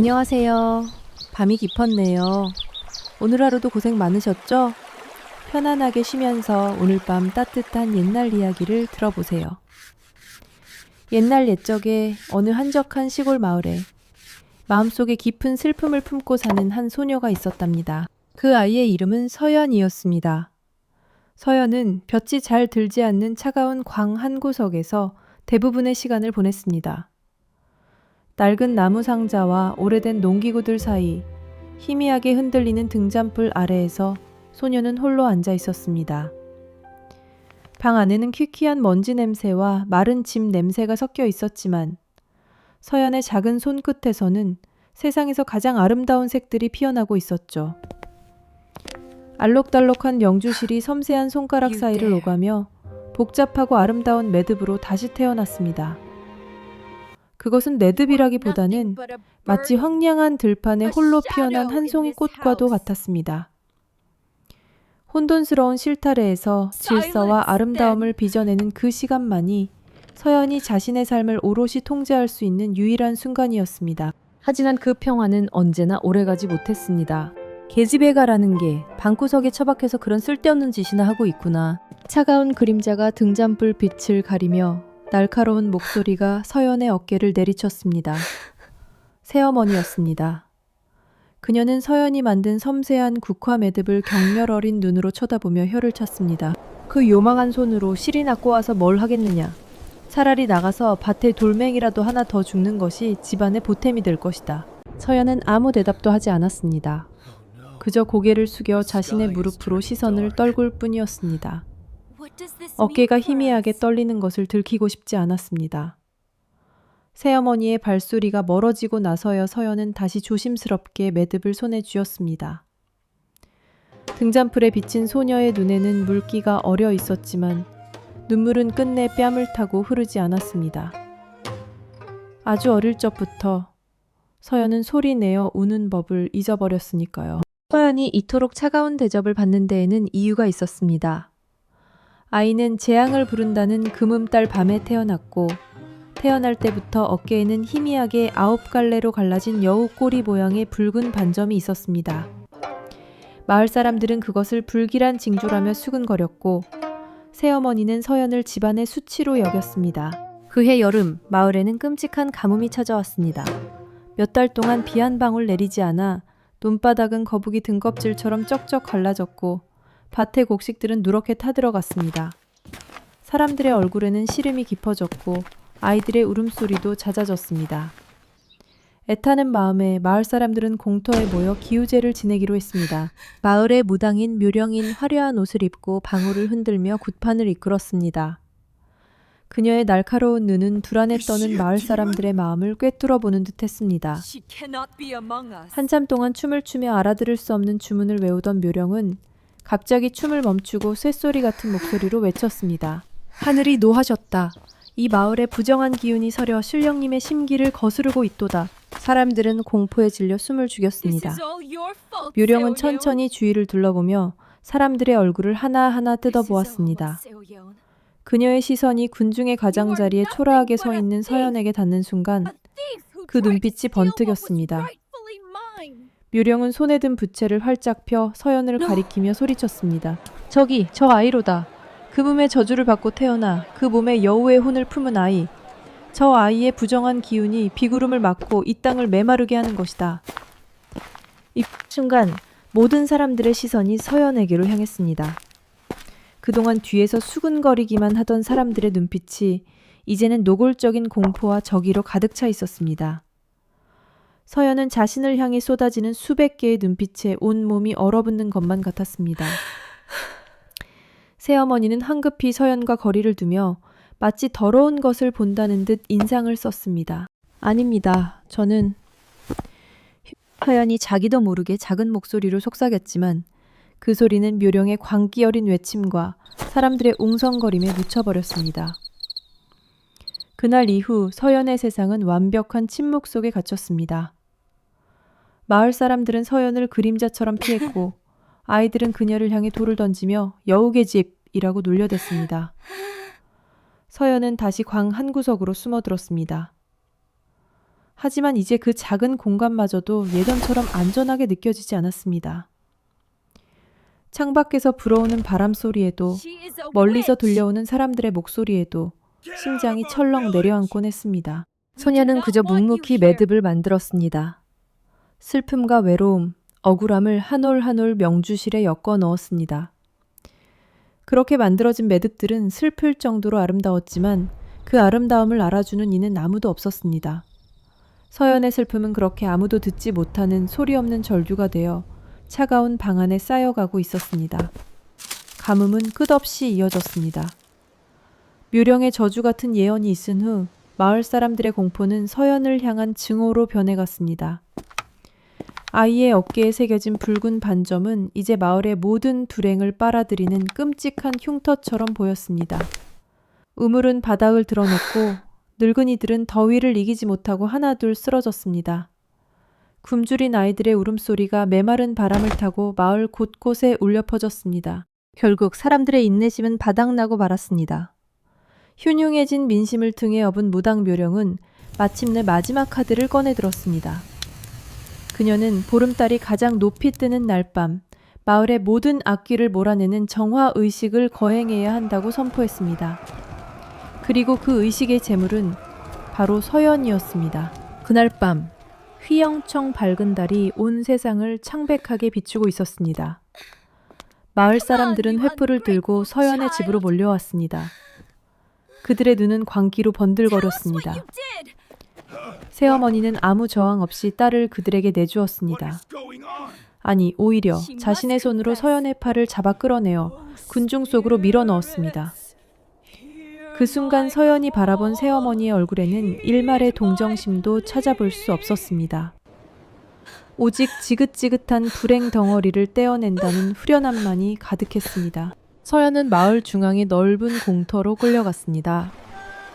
안녕하세요. 밤이 깊었네요. 오늘 하루도 고생 많으셨죠? 편안하게 쉬면서 오늘 밤 따뜻한 옛날 이야기를 들어보세요. 옛날 옛적에 어느 한적한 시골 마을에 마음속에 깊은 슬픔을 품고 사는 한 소녀가 있었답니다. 그 아이의 이름은 서연이었습니다. 서연은 볕이 잘 들지 않는 차가운 광 한 구석에서 대부분의 시간을 보냈습니다. 낡은 나무 상자와 오래된 농기구들 사이 희미하게 흔들리는 등잔불 아래에서 소녀는 홀로 앉아 있었습니다. 방 안에는 퀴퀴한 먼지 냄새와 마른 집 냄새가 섞여 있었지만 서연의 작은 손끝에서는 세상에서 가장 아름다운 색들이 피어나고 있었죠. 알록달록한 영주실이 섬세한 손가락 사이를 오가며 복잡하고 아름다운 매듭으로 다시 태어났습니다. 그것은 매듭이라기보다는 마치 황량한 들판에 홀로 피어난 한 송이 꽃과도 같았습니다. 혼돈스러운 실타래에서 질서와 아름다움을 빚어내는 그 시간만이 서연이 자신의 삶을 오롯이 통제할 수 있는 유일한 순간이었습니다. 하지만 그 평화는 언제나 오래가지 못했습니다. 계집애가라는 게 방구석에 처박혀서 그런 쓸데없는 짓이나 하고 있구나. 차가운 그림자가 등잔불 빛을 가리며 날카로운 목소리가 서연의 어깨를 내리쳤습니다. 새어머니였습니다. 그녀는 서연이 만든 섬세한 국화 매듭을 격렬 어린 눈으로 쳐다보며 혀를 찼습니다. 그 요망한 손으로 실이나 꼬아서 뭘 하겠느냐. 차라리 나가서 밭에 돌멩이라도 하나 더 줍는 것이 집안의 보탬이 될 것이다. 서연은 아무 대답도 하지 않았습니다. 그저 고개를 숙여 자신의 무릎으로 시선을 떨굴 뿐이었습니다. 어깨가 희미하게 떨리는 것을 들키고 싶지 않았습니다. 새어머니의 발소리가 멀어지고 나서야 서연은 다시 조심스럽게 매듭을 손에 쥐었습니다. 등잔불에 비친 소녀의 눈에는 물기가 어려 있었지만 눈물은 끝내 뺨을 타고 흐르지 않았습니다. 아주 어릴 적부터 서연은 소리내어 우는 법을 잊어버렸으니까요. 서연이 이토록 차가운 대접을 받는 데에는 이유가 있었습니다. 아이는 재앙을 부른다는 금음달 밤에 태어났고 태어날 때부터 어깨에는 희미하게 9갈래로 갈라진 여우 꼬리 모양의 붉은 반점이 있었습니다. 마을 사람들은 그것을 불길한 징조라며 수근거렸고 새어머니는 서연을 집안의 수치로 여겼습니다. 그해 여름 마을에는 끔찍한 가뭄이 찾아왔습니다. 몇 달 동안 비 한 방울 내리지 않아 논바닥은 거북이 등껍질처럼 쩍쩍 갈라졌고 밭의 곡식들은 누렇게 타들어갔습니다. 사람들의 얼굴에는 시름이 깊어졌고 아이들의 울음소리도 잦아졌습니다. 애타는 마음에 마을 사람들은 공터에 모여 기우제를 지내기로 했습니다. 마을의 무당인 묘령인 화려한 옷을 입고 방울을 흔들며 굿판을 이끌었습니다. 그녀의 날카로운 눈은 불안에 떠는 마을 사람들의 마음을 꿰뚫어 보는 듯 했습니다. 한참 동안 춤을 추며 알아들을 수 없는 주문을 외우던 묘령은 갑자기 춤을 멈추고 쇳소리 같은 목소리로 외쳤습니다. 하늘이 노하셨다. 이 마을에 부정한 기운이 서려 신령님의 심기를 거스르고 있도다. 사람들은 공포에 질려 숨을 죽였습니다. 묘령은 천천히 주위를 둘러보며 사람들의 얼굴을 하나하나 뜯어보았습니다. 그녀의 시선이 군중의 가장자리에 초라하게 서 있는 서연에게 닿는 순간 그 눈빛이 번뜩였습니다. 묘령은 손에 든 부채를 활짝 펴 서연을 가리키며 소리쳤습니다. 저기, 저 아이로다. 그 몸의 저주를 받고 태어나 그 몸에 여우의 혼을 품은 아이. 저 아이의 부정한 기운이 비구름을 막고 이 땅을 메마르게 하는 것이다. 이 순간 모든 사람들의 시선이 서연에게로 향했습니다. 그동안 뒤에서 수근거리기만 하던 사람들의 눈빛이 이제는 노골적인 공포와 적의로 가득 차 있었습니다. 서연은 자신을 향해 쏟아지는 수백 개의 눈빛에 온몸이 얼어붙는 것만 같았습니다. 새어머니는 황급히 서연과 거리를 두며 마치 더러운 것을 본다는 듯 인상을 썼습니다. 아닙니다. 저는... 서연이 자기도 모르게 작은 목소리로 속삭였지만 그 소리는 묘령의 광기 어린 외침과 사람들의 웅성거림에 묻혀버렸습니다. 그날 이후 서연의 세상은 완벽한 침묵 속에 갇혔습니다. 마을 사람들은 서연을 그림자처럼 피했고 아이들은 그녀를 향해 돌을 던지며 여우의 집이라고 놀려댔습니다. 서연은 다시 광 한 구석으로 숨어들었습니다. 하지만 이제 그 작은 공간마저도 예전처럼 안전하게 느껴지지 않았습니다. 창밖에서 불어오는 바람 소리에도 멀리서 들려오는 사람들의 목소리에도 심장이 철렁 내려앉곤 했습니다. 소녀는 그저 묵묵히 매듭을 만들었습니다. 슬픔과 외로움, 억울함을 한 올 한 올 명주실에 엮어 넣었습니다. 그렇게 만들어진 매듭들은 슬플 정도로 아름다웠지만 그 아름다움을 알아주는 이는 아무도 없었습니다. 서연의 슬픔은 그렇게 아무도 듣지 못하는 소리 없는 절규가 되어 차가운 방 안에 쌓여가고 있었습니다. 가뭄은 끝없이 이어졌습니다. 묘령의 저주 같은 예언이 있은 후 마을 사람들의 공포는 서연을 향한 증오로 변해갔습니다. 아이의 어깨에 새겨진 붉은 반점은 이제 마을의 모든 불행을 빨아들이는 끔찍한 흉터처럼 보였습니다. 우물은 바닥을 드러냈고 늙은이들은 더위를 이기지 못하고 하나둘 쓰러졌습니다. 굶주린 아이들의 울음소리가 메마른 바람을 타고 마을 곳곳에 울려 퍼졌습니다. 결국 사람들의 인내심은 바닥나고 말았습니다. 흉흉해진 민심을 등에 업은 무당 묘령은 마침내 마지막 카드를 꺼내 들었습니다. 그녀는 보름달이 가장 높이 뜨는 날밤 마을의 모든 악귀를 몰아내는 정화의식을 거행해야 한다고 선포했습니다. 그리고 그 의식의 제물은 바로 서연이었습니다. 그날 밤 휘영청 밝은 달이 온 세상을 창백하게 비추고 있었습니다. 마을 사람들은 횃불을 들고 서연의 집으로 몰려왔습니다. 그들의 눈은 광기로 번들거렸습니다. 새어머니는 아무 저항 없이 딸을 그들에게 내주었습니다. 아니, 오히려 자신의 손으로 서연의 팔을 잡아 끌어내어 군중 속으로 밀어 넣었습니다. 그 순간 서연이 바라본 새어머니의 얼굴에는 일말의 동정심도 찾아볼 수 없었습니다. 오직 지긋지긋한 불행 덩어리를 떼어낸다는 후련함만이 가득했습니다. 서연은 마을 중앙의 넓은 공터로 끌려갔습니다.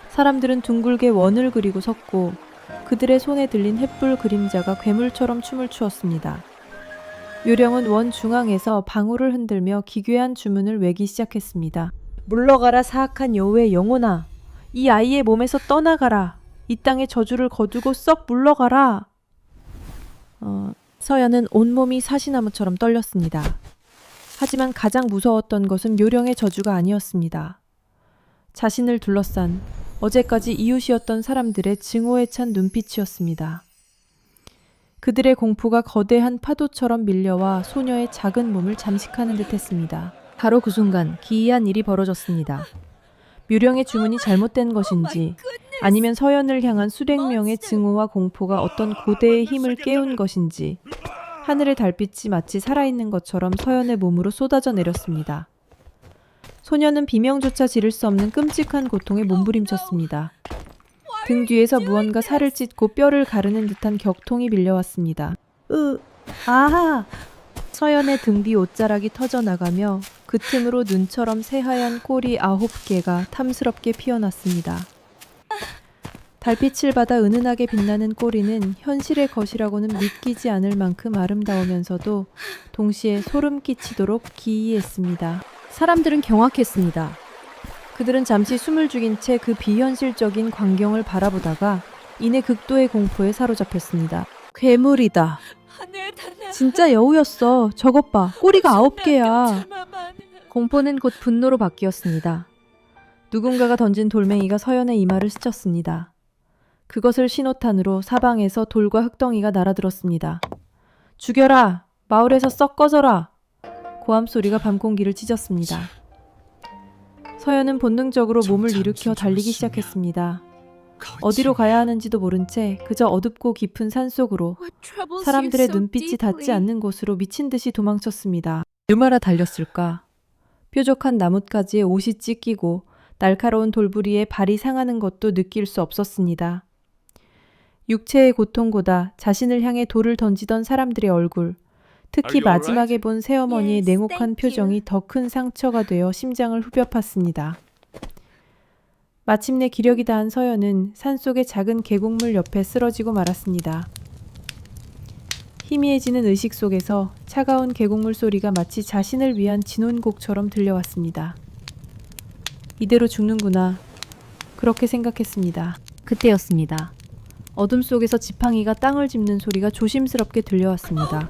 사람들은 둥글게 원을 그리고 섰고 그들의 손에 들린 횃불 그림자가 괴물처럼 춤을 추었습니다. 요령은 원 중앙에서 방울을 흔들며 기괴한 주문을 외기 시작했습니다. 물러가라 사악한 여우의 영혼아, 이 아이의 몸에서 떠나가라. 이 땅의 저주를 거두고 썩 물러가라. 서연은 온몸이 사시나무처럼 떨렸습니다. 하지만 가장 무서웠던 것은 요령의 저주가 아니었습니다. 자신을 둘러싼 어제까지 이웃이었던 사람들의 증오에 찬 눈빛이었습니다. 그들의 공포가 거대한 파도처럼 밀려와 소녀의 작은 몸을 잠식하는 듯 했습니다. 바로 그 순간 기이한 일이 벌어졌습니다. 묘령의 주문이 잘못된 것인지 아니면 서연을 향한 수백 명의 증오와 공포가 어떤 고대의 힘을 깨운 것인지 하늘의 달빛이 마치 살아있는 것처럼 서연의 몸으로 쏟아져 내렸습니다. 소녀는 비명조차 지를 수 없는 끔찍한 고통에 몸부림쳤습니다. 등 뒤에서 무언가 살을 찢고 뼈를 가르는 듯한 격통이 밀려왔습니다. 아하! 서연의 등 뒤 옷자락이 터져나가며 그 틈으로 눈처럼 새하얀 꼬리 9개가 탐스럽게 피어났습니다. 달빛을 받아 은은하게 빛나는 꼬리는 현실의 것이라고는 믿기지 않을 만큼 아름다우면서도 동시에 소름 끼치도록 기이했습니다. 사람들은 경악했습니다. 그들은 잠시 숨을 죽인 채 그 비현실적인 광경을 바라보다가 이내 극도의 공포에 사로잡혔습니다. 괴물이다. 진짜 여우였어. 저것 봐. 꼬리가 9개야. 공포는 곧 분노로 바뀌었습니다. 누군가가 던진 돌멩이가 서연의 이마를 스쳤습니다. 그것을 신호탄으로 사방에서 돌과 흙덩이가 날아들었습니다. 죽여라! 마을에서 썩 꺼져라! 고함 소리가 밤 공기를 찢었습니다. 서연은 본능적으로 몸을 일으켜 달리기 시작했습니다. 어디로 가야 하는지도 모른 채 그저 어둡고 깊은 산속으로 사람들의 눈빛이 닿지 않는 곳으로 미친 듯이 도망쳤습니다. 얼마나 달렸을까? 뾰족한 나뭇가지에 옷이 찢기고 날카로운 돌부리에 발이 상하는 것도 느낄 수 없었습니다. 육체의 고통보다 자신을 향해 돌을 던지던 사람들의 얼굴, 특히 마지막에 본 새어머니의 냉혹한 표정이 더 큰 상처가 되어 심장을 후벼 팠습니다. 마침내 기력이 다한 서연은 산속의 작은 계곡물 옆에 쓰러지고 말았습니다. 희미해지는 의식 속에서 차가운 계곡물 소리가 마치 자신을 위한 진혼곡처럼 들려왔습니다. 이대로 죽는구나. 그렇게 생각했습니다. 그때였습니다. 어둠 속에서 지팡이가 땅을 짚는 소리가 조심스럽게 들려왔습니다.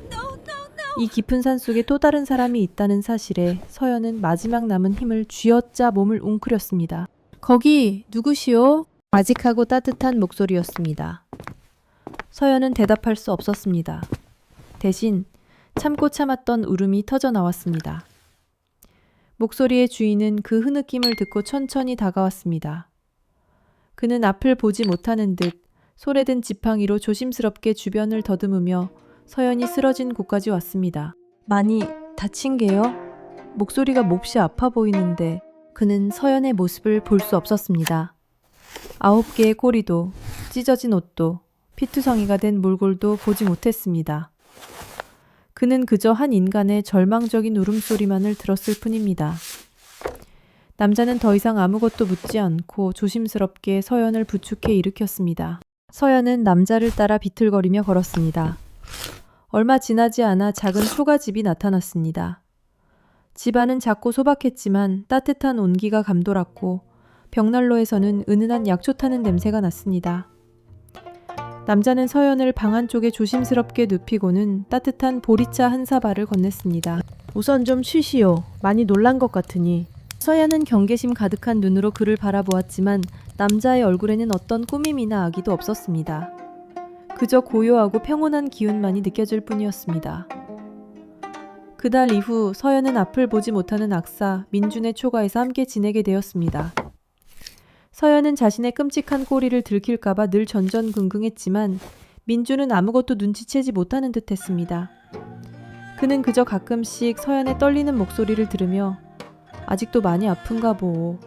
이 깊은 산속에 또 다른 사람이 있다는 사실에 서연은 마지막 남은 힘을 쥐어짜 몸을 웅크렸습니다. 거기 누구시오? 아직하고 따뜻한 목소리였습니다. 서연은 대답할 수 없었습니다. 대신 참고 참았던 울음이 터져 나왔습니다. 목소리의 주인은 그 흐느낌을 듣고 천천히 다가왔습니다. 그는 앞을 보지 못하는 듯 소래든 지팡이로 조심스럽게 주변을 더듬으며 서연이 쓰러진 곳까지 왔습니다. 많이 다친 게요? 목소리가 몹시 아파 보이는데 그는 서연의 모습을 볼 수 없었습니다. 9개의 꼬리도 찢어진 옷도 피투성이가 된 몰골도 보지 못했습니다. 그는 그저 한 인간의 절망적인 울음소리만을 들었을 뿐입니다. 남자는 더 이상 아무것도 묻지 않고 조심스럽게 서연을 부축해 일으켰습니다. 서연은 남자를 따라 비틀거리며 걸었습니다. 얼마 지나지 않아 작은 초가집이 나타났습니다. 집안은 작고 소박했지만 따뜻한 온기가 감돌았고 벽난로에서는 은은한 약초 타는 냄새가 났습니다. 남자는 서연을 방 안쪽에 조심스럽게 눕히고는 따뜻한 보리차 한 사발을 건넸습니다. 우선 좀 쉬시오. 많이 놀란 것 같으니. 서연은 경계심 가득한 눈으로 그를 바라보았지만 남자의 얼굴에는 어떤 꾸밈이나 악의도 없었습니다. 그저 고요하고 평온한 기운만이 느껴질 뿐이었습니다. 그달 이후 서연은 앞을 보지 못하는 악사 민준의 초가에서 함께 지내게 되었습니다. 서연은 자신의 끔찍한 꼬리를 들킬까봐 늘 전전긍긍했지만 민준은 아무것도 눈치채지 못하는 듯했습니다. 그는 그저 가끔씩 서연의 떨리는 목소리를 들으며 아직도 많이 아픈가 보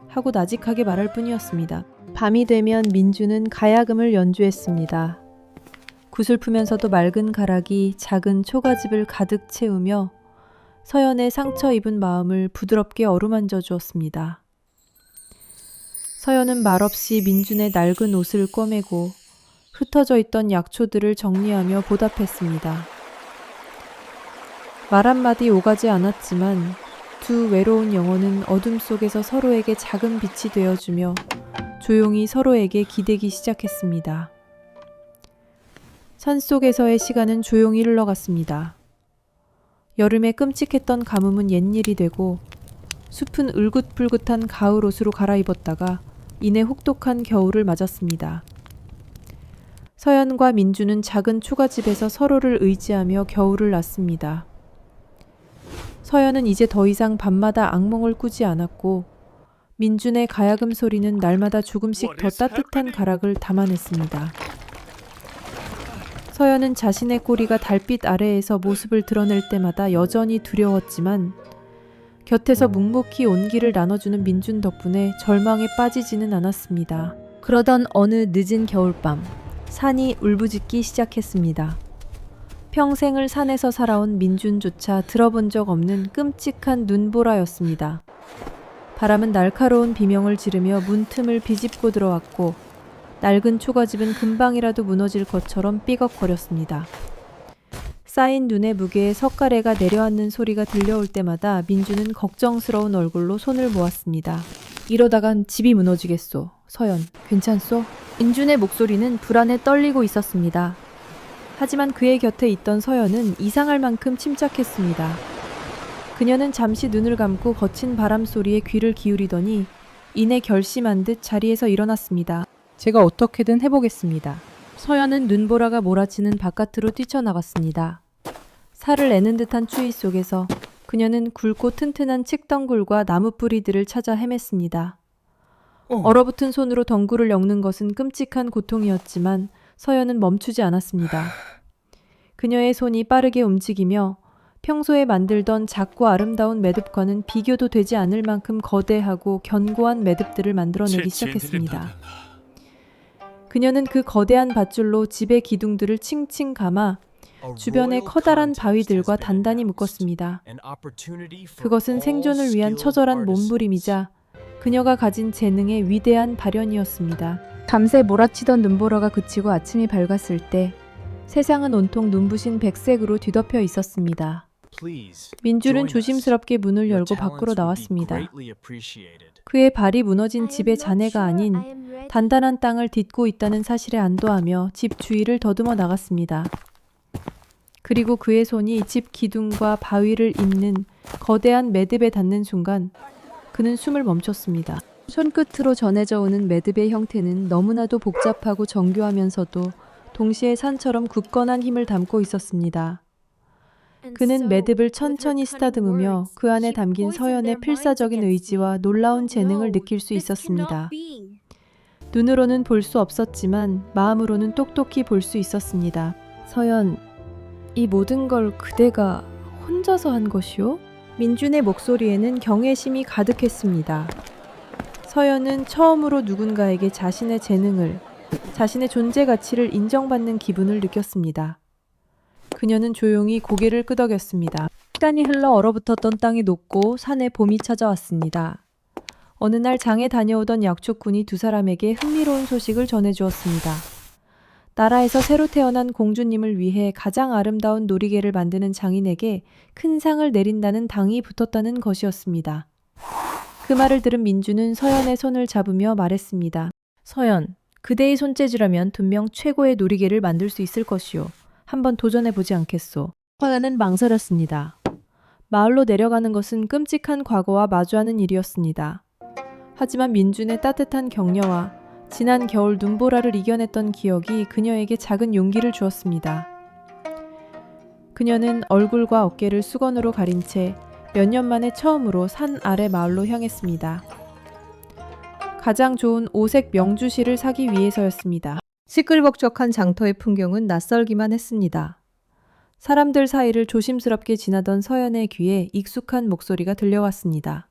하고 나직하게 말할 뿐이었습니다. 밤이 되면 민준은 가야금을 연주했습니다. 구슬프면서도 맑은 가락이 작은 초가집을 가득 채우며 서연의 상처 입은 마음을 부드럽게 어루만져 주었습니다. 서연은 말없이 민준의 낡은 옷을 꿰매고 흩어져 있던 약초들을 정리하며 보답했습니다. 말 한마디 오가지 않았지만 두 외로운 영혼은 어둠 속에서 서로에게 작은 빛이 되어주며 조용히 서로에게 기대기 시작했습니다. 산속에서의 시간은 조용히 흘러갔습니다. 여름에 끔찍했던 가뭄은 옛일이 되고 숲은 울긋불긋한 가을 옷으로 갈아입었다가 이내 혹독한 겨울을 맞았습니다. 서연과 민주는 작은 초가집에서 서로를 의지하며 겨울을 났습니다. 서연은 이제 더 이상 밤마다 악몽을 꾸지 않았고 민준의 가야금 소리는 날마다 조금씩 더 따뜻한 가락을 담아냈습니다. 서연은 자신의 꼬리가 달빛 아래에서 모습을 드러낼 때마다 여전히 두려웠지만 곁에서 묵묵히 온기를 나눠주는 민준 덕분에 절망에 빠지지는 않았습니다. 그러던 어느 늦은 겨울밤, 산이 울부짖기 시작했습니다. 평생을 산에서 살아온 민준조차 들어본 적 없는 끔찍한 눈보라였습니다. 바람은 날카로운 비명을 지르며 문틈을 비집고 들어왔고 낡은 초가집은 금방이라도 무너질 것처럼 삐걱거렸습니다. 쌓인 눈의 무게에 석가래가 내려앉는 소리가 들려올 때마다 민주는 걱정스러운 얼굴로 손을 모았습니다. 이러다간 집이 무너지겠소. 서연, 괜찮소? 민준의 목소리는 불안에 떨리고 있었습니다. 하지만 그의 곁에 있던 서연은 이상할 만큼 침착했습니다. 그녀는 잠시 눈을 감고 거친 바람 소리에 귀를 기울이더니 이내 결심한 듯 자리에서 일어났습니다. 제가 어떻게든 해보겠습니다. 서연은 눈보라가 몰아치는 바깥으로 뛰쳐나갔습니다. 살을 내는 듯한 추위 속에서 그녀는 굵고 튼튼한 칡덩굴과 나무 뿌리들을 찾아 헤맸습니다. 얼어붙은 손으로 덩굴을 엮는 것은 끔찍한 고통이었지만 서연은 멈추지 않았습니다. 그녀의 손이 빠르게 움직이며 평소에 만들던 작고 아름다운 매듭과는 비교도 되지 않을 만큼 거대하고 견고한 매듭들을 만들어내기 시작했습니다. 그녀는 그 거대한 밧줄로 집의 기둥들을 칭칭 감아 주변의 커다란 바위들과 단단히 묶었습니다. 그것은 생존을 위한 처절한 몸부림이자 그녀가 가진 재능의 위대한 발현이었습니다. 밤새 몰아치던 눈보라가 그치고 아침이 밝았을 때 세상은 온통 눈부신 백색으로 뒤덮여 있었습니다. 민주는 조심스럽게 문을 열고 밖으로 나왔습니다. 그의 발이 무너진 집의 잔해가 아닌 단단한 땅을 딛고 있다는 사실에 안도하며 집 주위를 더듬어 나갔습니다. 그리고 그의 손이 집 기둥과 바위를 잇는 거대한 매듭에 닿는 순간 그는 숨을 멈췄습니다. 손끝으로 전해져 오는 매듭의 형태는 너무나도 복잡하고 정교하면서도 동시에 산처럼 굳건한 힘을 담고 있었습니다. 그는 매듭을 천천히 쓰다듬으며 그 안에 담긴 서연의 필사적인 의지와 놀라운 재능을 느낄 수 있었습니다. 눈으로는 볼 수 없었지만 마음으로는 똑똑히 볼 수 있었습니다. 서연, 이 모든 걸 그대가 혼자서 한 것이오? 민준의 목소리에는 경외심이 가득했습니다. 서연은 처음으로 누군가에게 자신의 재능을, 자신의 존재 가치를 인정받는 기분을 느꼈습니다. 그녀는 조용히 고개를 끄덕였습니다. 시간이 흘러 얼어붙었던 땅이 녹고 산에 봄이 찾아왔습니다. 어느 날 장에 다녀오던 약초꾼이 두 사람에게 흥미로운 소식을 전해주었습니다. 나라에서 새로 태어난 공주님을 위해 가장 아름다운 놀이개를 만드는 장인에게 큰 상을 내린다는 당이 붙었다는 것이었습니다. 그 말을 들은 민주는 서연의 손을 잡으며 말했습니다. 서연, 그대의 손재주라면 분명 최고의 놀이개를 만들 수 있을 것이오. 한번 도전해보지 않겠소. 서연은 망설였습니다. 마을로 내려가는 것은 끔찍한 과거와 마주하는 일이었습니다. 하지만 민준의 따뜻한 격려와 지난 겨울 눈보라를 이겨냈던 기억이 그녀에게 작은 용기를 주었습니다. 그녀는 얼굴과 어깨를 수건으로 가린 채 몇 년 만에 처음으로 산 아래 마을로 향했습니다. 가장 좋은 오색 명주실을 사기 위해서였습니다. 시끌벅적한 장터의 풍경은 낯설기만 했습니다. 사람들 사이를 조심스럽게 지나던 서연의 귀에 익숙한 목소리가 들려왔습니다.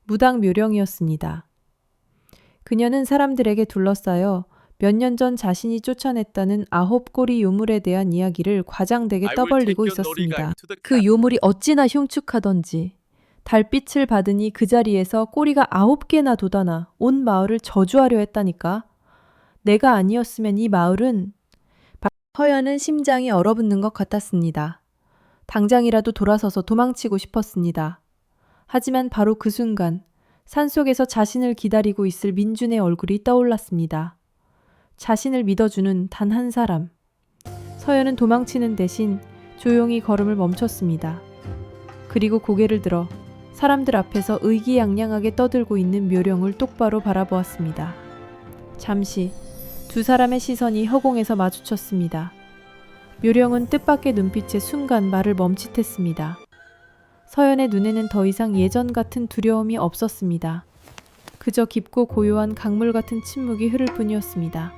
무당 묘령이었습니다. 그녀는 사람들에게 둘러싸여 몇 년 전 자신이 쫓아냈다는 9꼬리 요물에 대한 이야기를 과장되게 떠벌리고 있었습니다. 그 요물이 어찌나 흉측하던지 달빛을 받으니 그 자리에서 꼬리가 9개나 돋아나 온 마을을 저주하려 했다니까. 내가 아니었으면 이 마을은... 서연은 심장이 얼어붙는 것 같았습니다. 당장이라도 돌아서서 도망치고 싶었습니다. 하지만 바로 그 순간 산속에서 자신을 기다리고 있을 민준의 얼굴이 떠올랐습니다. 자신을 믿어주는 단 한 사람. 서연은 도망치는 대신 조용히 걸음을 멈췄습니다. 그리고 고개를 들어 사람들 앞에서 의기양양하게 떠들고 있는 묘령을 똑바로 바라보았습니다. 잠시 두 사람의 시선이 허공에서 마주쳤습니다. 묘령은 뜻밖의 눈빛에 순간 말을 멈칫했습니다. 서연의 눈에는 더 이상 예전 같은 두려움이 없었습니다. 그저 깊고 고요한 강물 같은 침묵이 흐를 뿐이었습니다.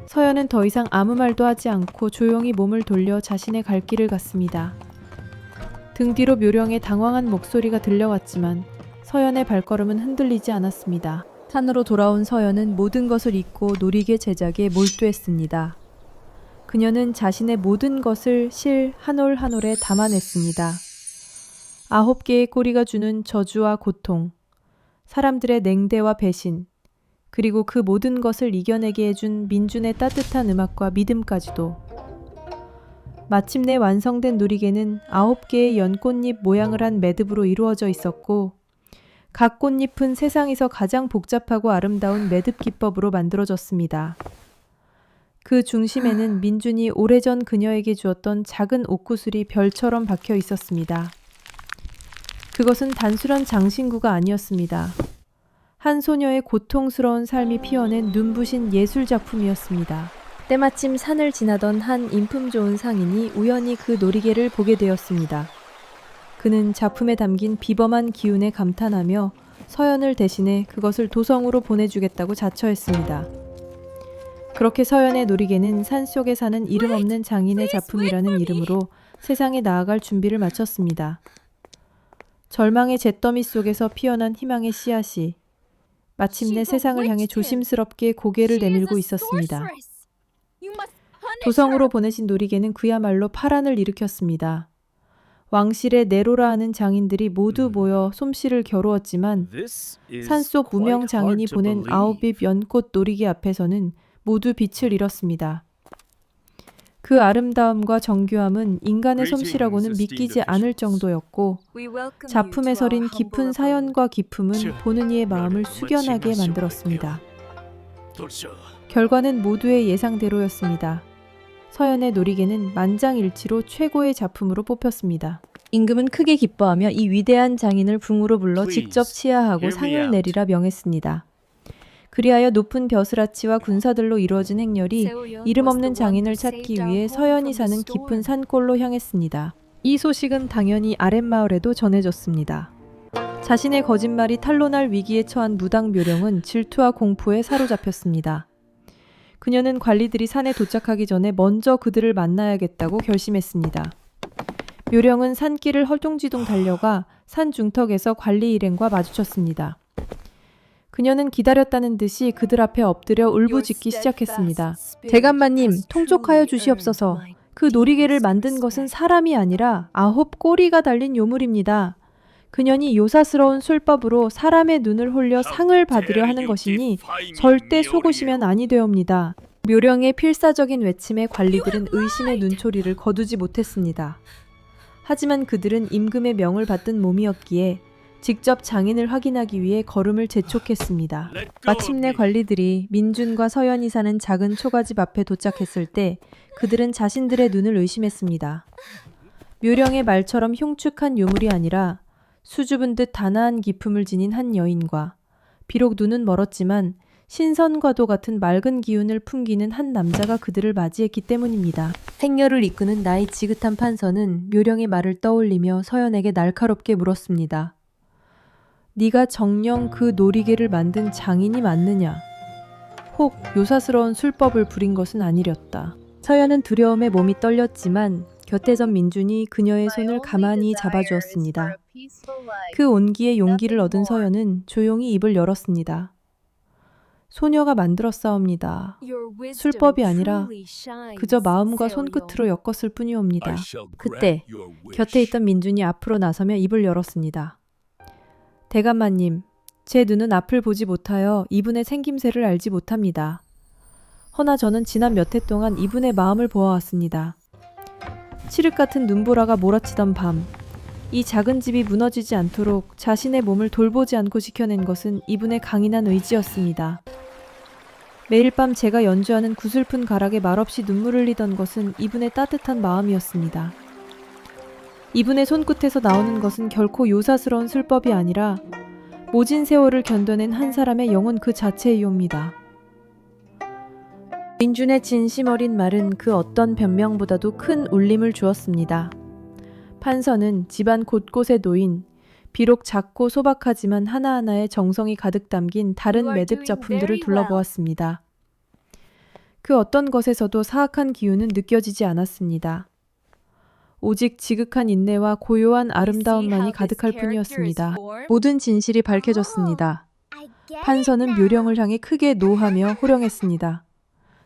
서연은 더 이상 아무 말도 하지 않고 조용히 몸을 돌려 자신의 갈 길을 갔습니다. 등 뒤로 묘령의 당황한 목소리가 들려왔지만 서연의 발걸음은 흔들리지 않았습니다. 산으로 돌아온 서연은 모든 것을 잊고 놀이개 제작에 몰두했습니다. 그녀는 자신의 모든 것을 실 한 올 한 올에 담아냈습니다. 9개의 꼬리가 주는 저주와 고통, 사람들의 냉대와 배신, 그리고 그 모든 것을 이겨내게 해준 민준의 따뜻한 음악과 믿음까지도. 마침내 완성된 놀이개는 9개의 연꽃잎 모양을 한 매듭으로 이루어져 있었고 각 꽃잎은 세상에서 가장 복잡하고 아름다운 매듭 기법으로 만들어졌습니다. 그 중심에는 민준이 오래전 그녀에게 주었던 작은 옷구슬이 별처럼 박혀 있었습니다. 그것은 단순한 장신구가 아니었습니다. 한 소녀의 고통스러운 삶이 피워낸 눈부신 예술작품이었습니다. 때마침 산을 지나던 한 인품 좋은 상인이 우연히 그 놀이개를 보게 되었습니다. 그는 작품에 담긴 비범한 기운에 감탄하며 서연을 대신해 그것을 도성으로 보내주겠다고 자처했습니다. 그렇게 서연의 놀이개는 산속에 사는 이름 없는 장인의 작품이라는 이름으로 세상에 나아갈 준비를 마쳤습니다. 절망의 잿더미 속에서 피어난 희망의 씨앗이 마침내 세상을 향해 조심스럽게 고개를 내밀고 있었습니다. 도성으로 보내신 놀이개는 그야말로 파란을 일으켰습니다. 왕실의 네로라 하는 장인들이 모두 모여 솜씨를 겨루었지만 산속 무명 장인이 보낸 9잎 연꽃 놀이개 앞에서는 모두 빛을 잃었습니다. 그 아름다움과 정교함은 인간의 솜씨라고는 믿기지 않을 정도였고 작품에 서린 깊은 사연과 기품은 보는 이의 마음을 숙연하게 만들었습니다. 결과는 모두의 예상대로였습니다. 서연의 놀이개는 만장일치로 최고의 작품으로 뽑혔습니다. 임금은 크게 기뻐하며 이 위대한 장인을 궁으로 불러 직접 치하하고 상을 내리라 명했습니다. 그리하여 높은 벼슬아치와 군사들로 이루어진 행렬이 이름 없는 장인을 찾기 위해 서연이 사는 깊은 산골로 향했습니다. 이 소식은 당연히 아랫마을에도 전해졌습니다. 자신의 거짓말이 탄로날 위기에 처한 무당 묘령은 질투와 공포에 사로잡혔습니다. 그녀는 관리들이 산에 도착하기 전에 먼저 그들을 만나야겠다고 결심했습니다. 묘령은 산길을 허둥지둥 달려가 산 중턱에서 관리 일행과 마주쳤습니다. 그녀는 기다렸다는 듯이 그들 앞에 엎드려 울부짖기 시작했습니다. 대감마님, 통촉하여 주시옵소서. 그 놀이개를 만든 것은 사람이 아니라 9 꼬리가 달린 요물입니다. 그년이 요사스러운 술법으로 사람의 눈을 홀려 상을 받으려 하는 것이니 절대 속으시면 아니 되옵니다. 묘령의 필사적인 외침에 관리들은 의심의 눈초리를 거두지 못했습니다. 하지만 그들은 임금의 명을 받든 몸이었기에 직접 장인을 확인하기 위해 걸음을 재촉했습니다. 마침내 관리들이 민준과 서연이 사는 작은 초가집 앞에 도착했을 때 그들은 자신들의 눈을 의심했습니다. 묘령의 말처럼 흉측한 요물이 아니라 수줍은 듯 단아한 기품을 지닌 한 여인과 비록 눈은 멀었지만 신선과도 같은 맑은 기운을 풍기는 한 남자가 그들을 맞이했기 때문입니다. 행렬을 이끄는 나이 지긋한 판서는 묘령의 말을 떠올리며 서연에게 날카롭게 물었습니다. 네가 정녕 그 놀이개를 만든 장인이 맞느냐? 혹 요사스러운 술법을 부린 것은 아니렸다. 서연은 두려움에 몸이 떨렸지만 곁에 선 민준이 그녀의 손을 가만히 잡아주었습니다. 그 온기에 용기를 얻은 서연은 조용히 입을 열었습니다. 소녀가 만들었사옵니다. 술법이 아니라 그저 마음과 손끝으로 엮었을 뿐이옵니다. 그때 곁에 있던 민준이 앞으로 나서며 입을 열었습니다. 대감마님, 제 눈은 앞을 보지 못하여 이분의 생김새를 알지 못합니다. 허나 저는 지난 몇 해 동안 이분의 마음을 보아왔습니다. 칠흑 같은 눈보라가 몰아치던 밤, 이 작은 집이 무너지지 않도록 자신의 몸을 돌보지 않고 지켜낸 것은 이분의 강인한 의지였습니다. 매일 밤 제가 연주하는 구슬픈 가락에 말없이 눈물을 흘리던 것은 이분의 따뜻한 마음이었습니다. 이분의 손끝에서 나오는 것은 결코 요사스러운 술법이 아니라 모진 세월을 견뎌낸 한 사람의 영혼 그 자체이옵니다. 민준의 진심 어린 말은 그 어떤 변명보다도 큰 울림을 주었습니다. 판서는 집안 곳곳에 놓인 비록 작고 소박하지만 하나하나의 정성이 가득 담긴 다른 매듭 작품들을 둘러보았습니다. 그 어떤 것에서도 사악한 기운은 느껴지지 않았습니다. 오직 지극한 인내와 고요한 아름다움만이 가득할 뿐이었습니다. 모든 진실이 밝혀졌습니다. 판서는 묘령을 향해 크게 노하며 호령했습니다.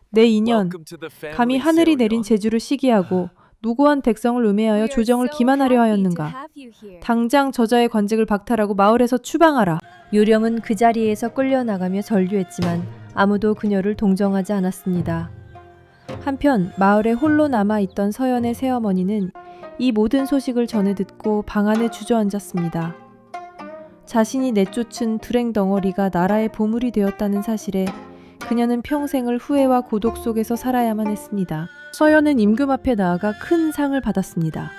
내 인연, 감히 하늘이 내린 재주를 시기하고 무고한 백성을 음해하여 조정을 기만하려 하였는가? 당장 저자의 관직을 박탈하고 마을에서 추방하라. 묘령은 그 자리에서 끌려나가며 전류했지만 아무도 그녀를 동정하지 않았습니다. 한편 마을에 홀로 남아있던 서연의 새어머니는 이 모든 소식을 전해 듣고 방 안에 주저앉았습니다. 자신이 내쫓은 불행 덩어리가 나라의 보물이 되었다는 사실에 그녀는 평생을 후회와 고독 속에서 살아야만 했습니다. 서연은 임금 앞에 나아가 큰 상을 받았습니다.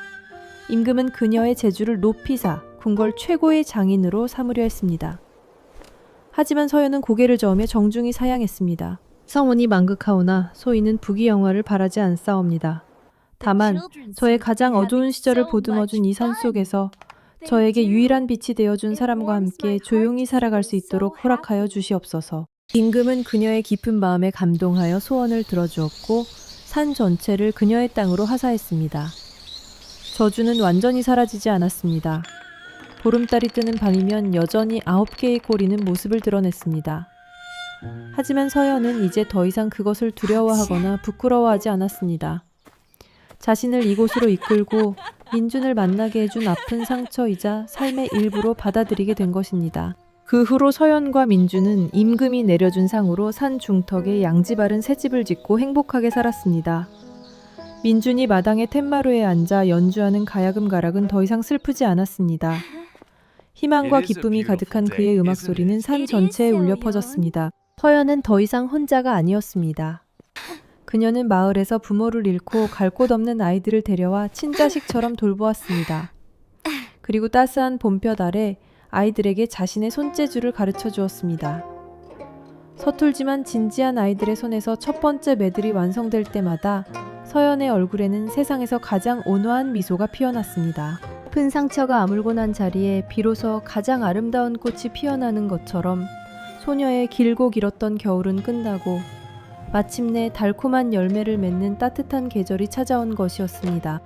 임금은 그녀의 재주를 높이사 궁궐 최고의 장인으로 삼으려 했습니다. 하지만 서연은 고개를 저으며 정중히 사양했습니다. 성원이 만극하오나 소인은 부귀영화를 바라지 않사옵니다. 다만 저의 가장 어두운 시절을 보듬어준 이 산속에서 저에게 유일한 빛이 되어준 사람과 함께 조용히 살아갈 수 있도록 허락하여 주시옵소서. 임금은 그녀의 깊은 마음에 감동하여 소원을 들어주었고 산 전체를 그녀의 땅으로 하사했습니다. 저주는 완전히 사라지지 않았습니다. 보름달이 뜨는 밤이면 여전히 9개의 꼬리는 모습을 드러냈습니다. 하지만 서연은 이제 더 이상 그것을 두려워하거나 부끄러워하지 않았습니다. 자신을 이곳으로 이끌고 민준을 만나게 해준 아픈 상처이자 삶의 일부로 받아들이게 된 것입니다. 그 후로 서연과 민준은 임금이 내려준 상으로 산 중턱에 양지 바른 새집을 짓고 행복하게 살았습니다. 민준이 마당의 툇마루에 앉아 연주하는 가야금 가락은 더 이상 슬프지 않았습니다. 희망과 기쁨이 가득한 그의 음악 소리는 산 전체에 울려 퍼졌습니다. 서연은 더 이상 혼자가 아니었습니다. 그녀는 마을에서 부모를 잃고 갈 곳 없는 아이들을 데려와 친자식처럼 돌보았습니다. 그리고 따스한 봄볕 아래 아이들에게 자신의 손재주를 가르쳐 주었습니다. 서툴지만 진지한 아이들의 손에서 첫 번째 매듭이 완성될 때마다 서연의 얼굴에는 세상에서 가장 온화한 미소가 피어났습니다. 큰 상처가 아물고 난 자리에 비로소 가장 아름다운 꽃이 피어나는 것처럼 소녀의 길고 길었던 겨울은 끝나고 마침내 달콤한 열매를 맺는 따뜻한 계절이 찾아온 것이었습니다.